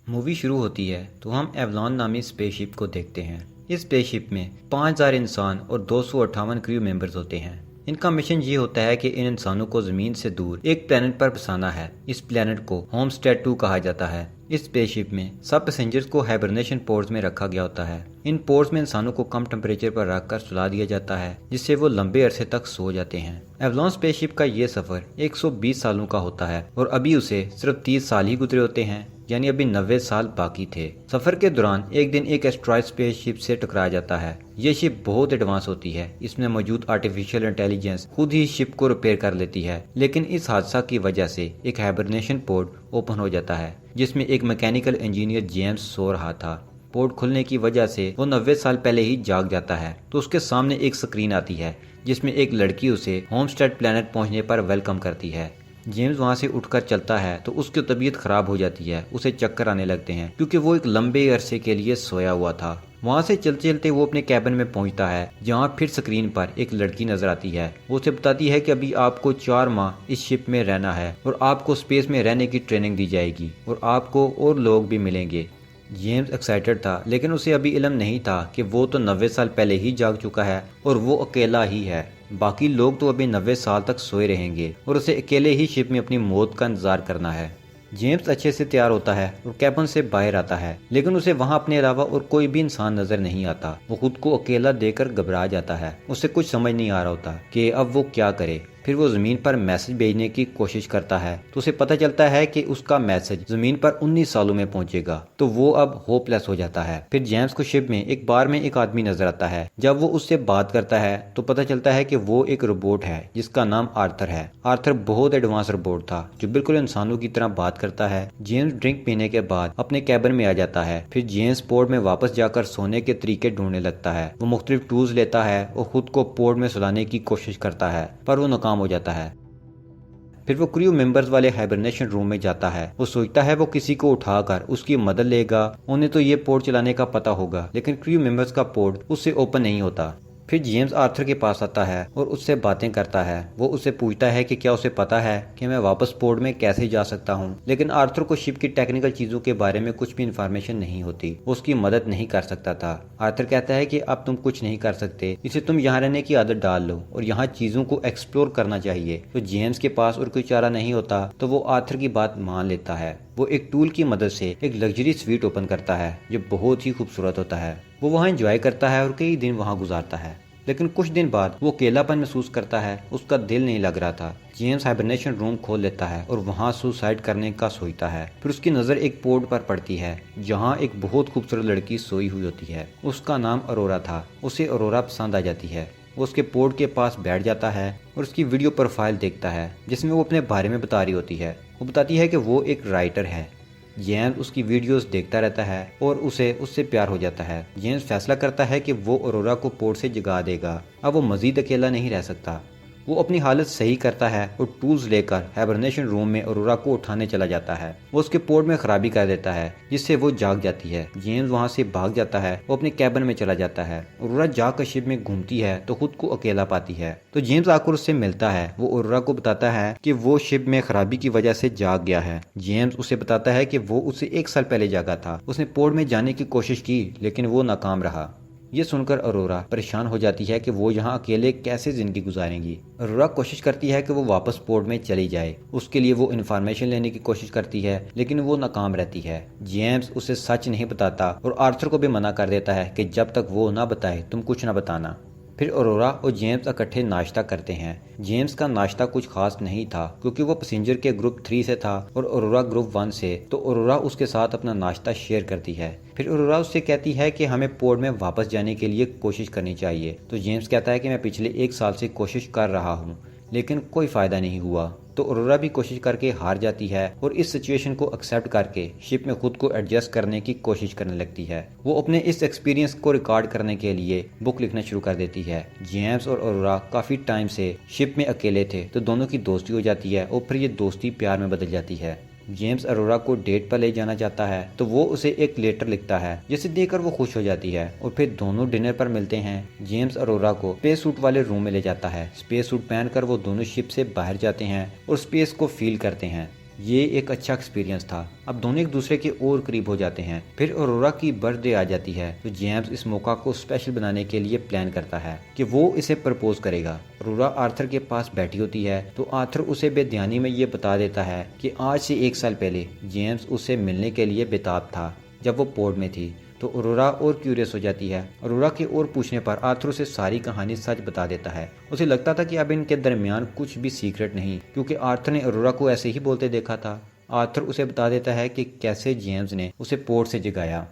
Movie شروع ہوتی ہے تو ہم ایولان نامی اسپیس شپ کو دیکھتے ہیں۔ اس اسپیس شپ میں 5000 انسان اور 258 کریو ممبرز ہوتے ہیں۔ ان کا مشن یہ ہوتا ہے کہ ان انسانوں کو زمین سے دور ایک پلینٹ پر بسانا ہے۔ اس پلینٹ کو ہوم اسٹیٹ 2 کہا جاتا ہے۔ اس اسپیس شپ میں سب پیسنجرز کو ہائبرنیشن پورٹس میں رکھا گیا ہوتا ہے۔ ان پورٹس میں انسانوں کو کم ٹمپریچر پر رکھ کر سلا دیا جاتا ہے جس سے وہ لمبے عرصے تک سو جاتے ہیں۔ ایولان اسپیس شپ کا یہ سفر 120 سالوں کا ہوتا ہے اور ابھی اسے صرف 30 سال ہی گزرے ہوتے ہیں، یعنی ابھی 90 سال باقی تھے۔ سفر کے دوران ایک دن ایک ایسٹرائڈ اسپیس شپ سے ٹکرایا جاتا ہے۔ یہ شپ بہت ایڈوانس ہوتی ہے۔ اس میں موجود آرٹیفیشل انٹیلیجنس خود ہی شپ کو ریپیئر کر لیتی ہے، لیکن اس حادثہ کی وجہ سے ایک ہائبرنیشن پورٹ اوپن ہو جاتا ہے جس میں ایک میکینیکل انجینئر جیمز سو رہا تھا۔ پورٹ کھلنے کی وجہ سے وہ 90 سال پہلے ہی جاگ جاتا ہے تو اس کے سامنے ایک سکرین آتی ہے جس میں ایک لڑکی اسے ہوم اسٹیٹ پلینٹ پہنچنے پر ویلکم کرتی ہے۔ جیمز وہاں سے اٹھ کر چلتا ہے تو اس کی طبیعت خراب ہو جاتی ہے، اسے چکر آنے لگتے ہیں کیونکہ وہ ایک لمبے عرصے کے لیے سویا ہوا تھا۔ وہاں سے چلتے چلتے وہ اپنے کیبن میں پہنچتا ہے جہاں پھر سکرین پر ایک لڑکی نظر آتی ہے۔ وہ اسے بتاتی ہے کہ ابھی آپ کو 4 ماہ اس شپ میں رہنا ہے اور آپ کو اسپیس میں رہنے کی ٹریننگ دی جائے گی اور آپ کو اور لوگ بھی ملیں گے۔ جیمز ایکسائٹڈ تھا لیکن اسے ابھی علم نہیں تھا کہ وہ تو 90 سال پہلے ہی جاگ چکا ہے اور وہ اکیلا ہی ہے۔ باقی لوگ تو ابھی 90 سال تک سوئے رہیں گے اور اسے اکیلے ہی شپ میں اپنی موت کا انتظار کرنا ہے۔ جیمز اچھے سے تیار ہوتا ہے اور کیبن سے باہر آتا ہے لیکن اسے وہاں اپنے علاوہ اور کوئی بھی انسان نظر نہیں آتا۔ وہ خود کو اکیلا دیکھ کر گھبرا جاتا ہے، اسے کچھ سمجھ نہیں آ رہا ہوتا کہ اب وہ کیا کرے۔ پھر وہ زمین پر میسج بھیجنے کی کوشش کرتا ہے تو اسے پتہ چلتا ہے کہ اس کا میسج زمین پر 19 سالوں میں پہنچے گا، تو وہ اب ہوپ لیس ہو جاتا ہے۔ پھر جیمز کو شپ میں ایک بار میں ایک آدمی نظر آتا ہے۔ جب وہ اس سے بات کرتا ہے تو پتہ چلتا ہے کہ وہ ایک روبوٹ ہے جس کا نام آرتھر ہے۔ آرتھر بہت ایڈوانس روبوٹ تھا جو بالکل انسانوں کی طرح بات کرتا ہے۔ جیمز ڈرنک پینے کے بعد اپنے کیبن میں آ جاتا ہے۔ پھر جیمز پورٹ میں واپس جا کر سونے کے طریقے ڈھونڈنے لگتا ہے۔ وہ مختلف ٹولز لیتا ہے اور خود کو پورٹ میں سلانے کی کوشش کرتا ہے پر وہ ناکام ہو جاتا ہے۔ پھر وہ کریو ممبرز والے ہائبرنیشن روم میں جاتا ہے۔ وہ سوچتا ہے وہ کسی کو اٹھا کر اس کی مدد لے گا، انہیں تو یہ پورٹ چلانے کا پتہ ہوگا، لیکن کریو ممبرز کا پورٹ اس سے اوپن نہیں ہوتا۔ پھر جیمز آرتھر کے پاس آتا ہے اور اس سے باتیں کرتا ہے۔ وہ اس سے پوچھتا ہے کہ کیا اسے پتا ہے کہ میں واپس پورٹ میں کیسے جا سکتا ہوں، لیکن آرتھر کو شپ کی ٹیکنیکل چیزوں کے بارے میں کچھ بھی انفارمیشن نہیں ہوتی، وہ اس کی مدد نہیں کر سکتا تھا۔ آرتھر کہتا ہے کہ اب تم کچھ نہیں کر سکتے، اسے تم یہاں رہنے کی عادت ڈال لو اور یہاں چیزوں کو ایکسپلور کرنا چاہیے۔ تو جیمز کے پاس اور کوئی چارہ نہیں ہوتا تو وہ آرتھر کی بات مان لیتا ہے۔ وہ ایک ٹول کی مدد سے ایک لگژری سویٹ اوپن کرتا ہے جو بہت ہی خوبصورت ہوتا ہے۔ وہ وہاں انجوائے کرتا ہے اور کئی دن وہاں گزارتا ہے، لیکن کچھ دن بعد وہ اکیلا پن محسوس کرتا ہے، اس کا دل نہیں لگ رہا تھا۔ جیمز ہائبرنیشن روم کھول لیتا ہے اور وہاں سوسائڈ کرنے کا سوچتا ہے۔ پھر اس کی نظر ایک پورٹ پر پڑتی ہے جہاں ایک بہت خوبصورت لڑکی سوئی ہوئی ہوتی ہے۔ اس کا نام اورورا تھا۔ اسے اورورا پسند آ جاتی ہے۔ وہ اس کے پورٹ کے پاس بیٹھ جاتا ہے اور اس کی ویڈیو پروفائل دیکھتا ہے جس میں وہ اپنے بارے میں بتا رہی ہوتی ہے۔ وہ بتاتی ہے کہ وہ ایک رائٹر ہے۔ جیمز اس کی ویڈیوز دیکھتا رہتا ہے اور اسے اس سے پیار ہو جاتا ہے۔ جیمز فیصلہ کرتا ہے کہ وہ اورورا کو پورٹ سے جگا دے گا، اب وہ مزید اکیلا نہیں رہ سکتا۔ وہ اپنی حالت صحیح کرتا ہے اور ٹولز لے کر ہائبرنیشن روم میں اورورا کو اٹھانے چلا جاتا ہے۔ وہ اس کے پورٹ میں خرابی کر دیتا ہے جس سے وہ جاگ جاتی ہے۔ جیمز وہاں سے بھاگ جاتا ہے، وہ اپنے کیبن میں چلا جاتا ہے۔ اورورا جاگ کر شپ میں گھومتی ہے تو خود کو اکیلا پاتی ہے، تو جیمز آ کر اس سے ملتا ہے۔ وہ اورورا کو بتاتا ہے کہ وہ شپ میں خرابی کی وجہ سے جاگ گیا ہے۔ جیمز اسے بتاتا ہے کہ وہ اسے 1 سال پہلے جاگا تھا، اس نے پورٹ میں جانے کی کوشش کی لیکن وہ ناکام رہا۔ یہ سن کر اورورا پریشان ہو جاتی ہے کہ وہ یہاں اکیلے کیسے زندگی گزاریں گی۔ اورورا کوشش کرتی ہے کہ وہ واپس پورٹ میں چلی جائے، اس کے لیے وہ انفارمیشن لینے کی کوشش کرتی ہے لیکن وہ ناکام رہتی ہے۔ جیمز اسے سچ نہیں بتاتا اور آرتھر کو بھی منع کر دیتا ہے کہ جب تک وہ نہ بتائے تم کچھ نہ بتانا۔ پھر اورورا اور جیمز اکٹھے ناشتہ کرتے ہیں۔ جیمز کا ناشتہ کچھ خاص نہیں تھا کیونکہ وہ پیسنجر کے گروپ 3 سے تھا اور اورورا گروپ 1 سے، تو اورورا اس کے ساتھ اپنا ناشتہ شیئر کرتی ہے۔ پھر اورورا اس سے کہتی ہے کہ ہمیں پورٹ میں واپس جانے کے لیے کوشش کرنی چاہیے، تو جیمز کہتا ہے کہ میں پچھلے 1 سال سے کوشش کر رہا ہوں لیکن کوئی فائدہ نہیں ہوا، تو اورورا بھی کوشش کر کے ہار جاتی ہے اور اس سچویشن کو ایکسیپٹ کر کے شپ میں خود کو ایڈجسٹ کرنے کی کوشش کرنے لگتی ہے۔ وہ اپنے اس ایکسپیرینس کو ریکارڈ کرنے کے لیے بک لکھنا شروع کر دیتی ہے۔ جیمز اور اورورا کافی ٹائم سے شپ میں اکیلے تھے تو دونوں کی دوستی ہو جاتی ہے اور پھر یہ دوستی پیار میں بدل جاتی ہے۔ جیمز اورورا کو ڈیٹ پر لے جانا چاہتا ہے تو وہ اسے ایک لیٹر لکھتا ہے جسے دیکھ کر وہ خوش ہو جاتی ہے اور پھر دونوں ڈنر پر ملتے ہیں۔ جیمز اورورا کو اسپیس سوٹ والے روم میں لے جاتا ہے۔ اسپیس سوٹ پہن کر وہ دونوں شپ سے باہر جاتے ہیں اور اسپیس کو فیل کرتے ہیں۔ یہ ایک اچھا ایکسپیرینس تھا۔ اب دونوں ایک دوسرے کے اور قریب ہو جاتے ہیں۔ پھر اورورا کی برتھ ڈے آ جاتی ہے تو جیمز اس موقع کو اسپیشل بنانے کے لیے پلان کرتا ہے کہ وہ اسے پرپوز کرے گا۔ اورورا آرتھر کے پاس بیٹھی ہوتی ہے تو آرتھر اسے بے دھیانی میں یہ بتا دیتا ہے کہ آج سے 1 سال پہلے جیمز اسے ملنے کے لیے بےتاب تھا جب وہ پورٹ میں تھی۔ تو اورورا اور کیوریس ہو جاتی ہے۔ اورورا کے اور پوچھنے پر آرتھر اسے ساری کہانی سچ بتا دیتا ہے۔ اسے لگتا تھا کہ اب ان کے درمیان کچھ بھی سیکرٹ نہیں، کیونکہ آرتھر نے اورورا کو ایسے ہی بولتے دیکھا تھا۔ آرتھر اسے بتا دیتا ہے کہ کیسے جیمز نے اسے پورٹ سے جگایا۔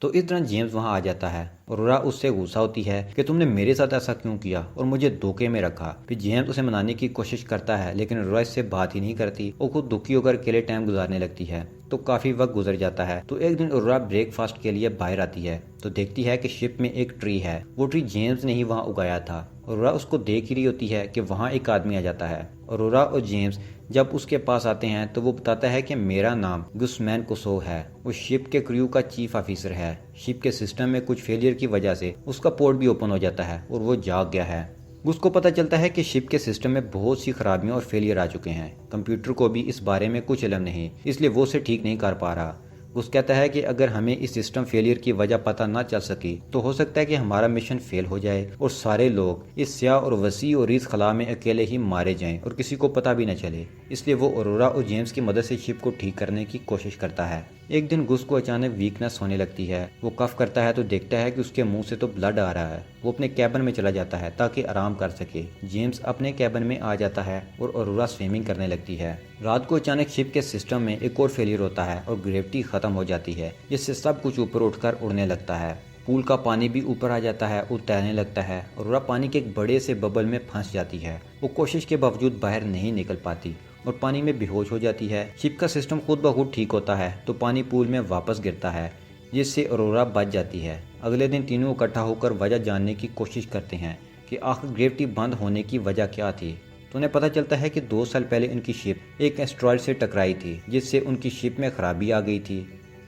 تو اس طرح جیمز وہاں آ جاتا ہے۔ اورورا اس سے غصہ ہوتی ہے کہ تم نے میرے ساتھ ایسا کیوں کیا اور مجھے دھوکے میں رکھا۔ پھر جیمز اسے منانے کی کوشش کرتا ہے لیکن اورورا اس سے بات ہی نہیں کرتی اور خود دکھی ہو کر اکیلے ٹائم گزارنے لگتی ہے۔ تو کافی وقت گزر جاتا ہے تو ایک دن اورورا بریک فاسٹ کے لیے باہر آتی ہے تو دیکھتی ہے کہ شپ میں ایک ٹری ہے۔ وہ ٹری جیمز نے ہی وہاں اگایا تھا۔ اورورا اس کو دیکھ ہی رہی ہوتی ہے کہ وہاں ایک آدمی آ جاتا ہے۔ اورورا اور جیمز جب اس کے پاس آتے ہیں تو وہ بتاتا ہے کہ میرا نام گسمین کوسو ہے۔ وہ شپ کے کریو کا چیف آفیسر ہے۔ شپ کے سسٹم میں کچھ فیلئر کی وجہ سے اس کا پورٹ بھی اوپن ہو جاتا ہے اور وہ جاگ گیا ہے۔ گس کو پتہ چلتا ہے کہ شپ کے سسٹم میں بہت سی خرابیاں اور فیلئر آ چکے ہیں۔ کمپیوٹر کو بھی اس بارے میں کچھ علم نہیں، اس لیے وہ اسے ٹھیک نہیں کر پا رہا۔ گس کہتا ہے کہ اگر ہمیں اس سسٹم فیلئر کی وجہ پتہ نہ چل سکی تو ہو سکتا ہے کہ ہمارا مشن فیل ہو جائے اور سارے لوگ اس سیاہ اور وسیع اور ریز خلا میں اکیلے ہی مارے جائیں اور کسی کو پتہ بھی نہ چلے۔ اس لیے وہ اورورا اور جیمز کی مدد سے شپ کو ٹھیک کرنے کی کوشش کرتا ہے۔ ایک دن گس کو اچانک ویکنس ہونے لگتی ہے۔ وہ کف کرتا ہے تو دیکھتا ہے کہ اس کے منہ سے تو بلڈ آ رہا ہے۔ وہ اپنے کیبن میں چلا جاتا ہے تاکہ آرام کر سکے۔ جیمز اپنے کیبن میں آ جاتا ہے اور اورورا سوئمنگ کرنے لگتی ہے۔ رات کو اچانک شپ کے سسٹم میں ایک اور فیلئر ہوتا ہے اور گریوٹی ختم ہو جاتی ہے، جس سے سب کچھ اوپر اٹھ کر اڑنے لگتا ہے۔ پول کا پانی بھی اوپر آ جاتا ہے اور تیرنے لگتا ہے۔ اورورا پانی کے ایک بڑے سے ببل میں پھنس جاتی ہے۔ وہ کوشش کے باوجود باہر نہیں نکل پاتی اور پانی میں بے ہوش ہو جاتی ہے۔ شپ کا سسٹم خود بخود ٹھیک ہوتا ہے تو پانی پول میں واپس گرتا ہے، جس سے اورورا بچ جاتی ہے۔ اگلے دن تینوں اکٹھا ہو کر وجہ جاننے کی کوشش کرتے ہیں کہ آخر گریوٹی بند ہونے کی وجہ کیا تھی۔ تو انہیں پتہ چلتا ہے کہ 2 سال پہلے ان کی شپ ایک ایسٹرائڈ سے ٹکرائی تھی، جس سے ان کی شپ میں خرابی آ گئی تھی۔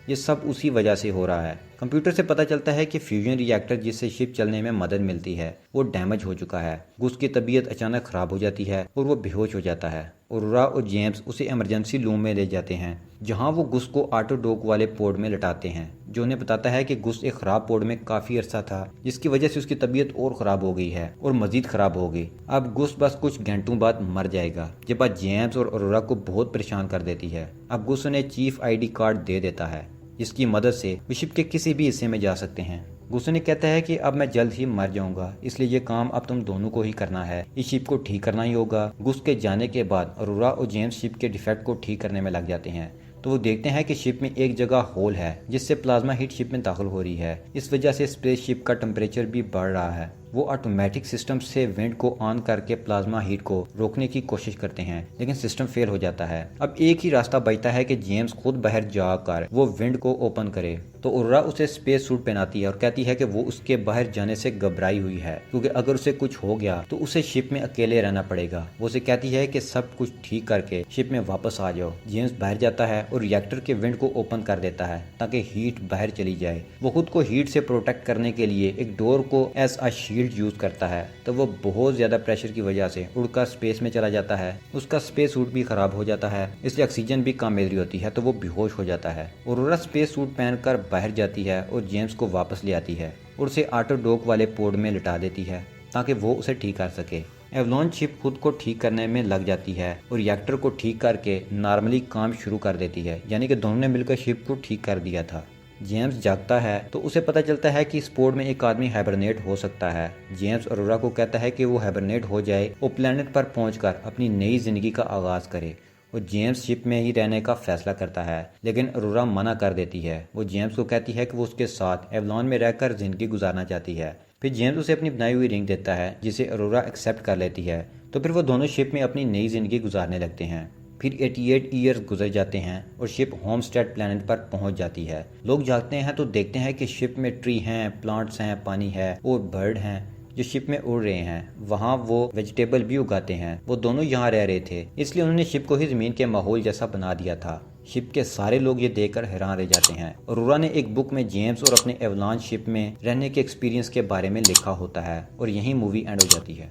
یہ سب اسی وجہ سے ہو رہا ہے۔ کمپیوٹر سے پتہ چلتا ہے کہ فیوژن ری ایکٹر جس سے شپ چلنے میں مدد ملتی ہے وہ ڈیمیج ہو چکا ہے۔ گس کی طبیعت اچانک خراب ہو جاتی ہے اور وہ بے ہوش ہو جاتا ہے۔ اورورا اور جیمز اسے ایمرجنسی روم میں لے جاتے ہیں جہاں وہ گس کو آٹو ڈوک والے پورٹ میں لٹاتے ہیں، جو انہیں بتاتا ہے کہ گس ایک خراب پورٹ میں کافی عرصہ تھا جس کی وجہ سے اس کی طبیعت اور خراب ہو گئی ہے اور مزید خراب ہو گئی۔ اب گس بس کچھ گھنٹوں بعد مر جائے گا۔ یہ بات جیمز اور اورورا کو بہت پریشان کر دیتی ہے۔ اب گس انہیں چیف ID کارڈ دے دیتا ہے جس کی مدد سے وہ شپ کے کسی بھی حصے میں جا سکتے ہیں۔ گس نے کہتا ہے کہ اب میں جلد ہی مر جاؤں گا، اس لیے یہ کام اب تم دونوں کو ہی کرنا ہے، اس شپ کو ٹھیک کرنا ہی ہوگا۔ گس کے جانے کے بعد اورورا اور جیمز شپ کے ڈیفیکٹ کو ٹھیک کرنے میں لگ جاتے ہیں تو وہ دیکھتے ہیں کہ شپ میں ایک جگہ ہول ہے جس سے پلازما ہیٹ شپ میں داخل ہو رہی ہے۔ اس وجہ سے اسپیس شپ کا ٹمپریچر بھی بڑھ رہا ہے۔ وہ آٹومیٹک سسٹم سے ونڈ کو آن کر کے پلازما ہیٹ کو روکنے کی کوشش کرتے ہیں لیکن سسٹم فیل ہو جاتا ہے۔ اب ایک ہی راستہ بچتا ہے کہ جیمز خود باہر جا کر وہ ونڈ کو اوپن کرے۔ تو اورورا اسے اسپیس سوٹ پہناتی ہے اور کہتی ہے کہ وہ اس کے باہر جانے سے گھبرائی ہوئی ہے کیونکہ اگر اسے کچھ ہو گیا تو اسے شپ میں اکیلے رہنا پڑے گا۔ وہ اسے کہتی ہے کہ سب کچھ ٹھیک کر کے شپ میں واپس آ جاؤ۔ جیمز باہر جاتا ہے اور ریئیکٹر کے ونڈ کو اوپن کر دیتا ہے تاکہ ہیٹ باہر چلی جائے۔ وہ خود کو ہیٹ سے پروٹیکٹ کرنے کے لیے ایک ڈور کو ایز اے شیلڈ یوز کرتا ہے تو وہ بہت زیادہ پریشر کی وجہ سے اڑ کر اسپیس میں چلا جاتا ہے۔ اس کا اسپیس سوٹ بھی خراب ہو جاتا ہے، اس لیے آکسیجن بھی کم مل رہی ہوتی ہے تو وہ بے ہوش ہو جاتا ہے۔ اورورا اسپیس سوٹ پہن کر باہر جاتی ہے اور جیمز کو واپس لے آتی ہے اور اسے آٹو ڈوک والے پورٹ میں لٹا دیتی ہے تاکہ وہ اسے ٹھیک کر سکے۔ ایولون شپ خود کو ٹھیک کرنے میں لگ جاتی ہے اور ریئیکٹر کو ٹھیک کر کے نارملی کام شروع کر دیتی ہے، یعنی کہ دونوں نے مل کر شپ کو ٹھیک کر دیا تھا۔ جیمز جاگتا ہے تو اسے پتہ چلتا ہے کہ اس پورٹ میں ایک آدمی ہائبرنیٹ ہو سکتا ہے۔ جیمز اورورا کو کہتا ہے کہ وہ ہائبرنیٹ ہو جائے اور پلانٹ پر پہنچ کر اپنی نئی زندگی کا آغاز کرے اور جیمز شپ میں ہی رہنے کا فیصلہ کرتا ہے لیکن اورورا منع کر دیتی ہے۔ وہ جیمز کو کہتی ہے کہ وہ اس کے ساتھ ایولون میں رہ کر زندگی گزارنا چاہتی ہے۔ پھر جیمز اسے اپنی بنائی ہوئی رنگ دیتا ہے جسے اورورا ایکسیپٹ کر لیتی ہے تو پھر وہ دونوں شپ میں اپنی نئی زندگی گزارنے لگتے ہیں۔ پھر 88 ایئرز گزر جاتے ہیں اور شپ ہوم اسٹیڈ پلانٹ پر پہنچ جاتی ہے۔ لوگ جاگتے ہیں تو دیکھتے ہیں کہ شپ میں ٹری ہیں، پلانٹس ہیں، پانی ہے اور برڈ ہیں جو شپ میں اڑ رہے ہیں۔ وہاں وہ ویجیٹیبل بھی اگاتے ہیں۔ وہ دونوں یہاں رہ رہے تھے اس لیے انہوں نے شپ کو ہی زمین کے ماحول جیسا بنا دیا تھا۔ شپ کے سارے لوگ یہ دیکھ کر حیران رہ جاتے ہیں۔ اورورا نے ایک بک میں جیمز اور اپنے ایولان شپ میں رہنے کے ایکسپیرینس کے بارے میں لکھا ہوتا ہے اور یہیں مووی اینڈ ہو جاتی ہے۔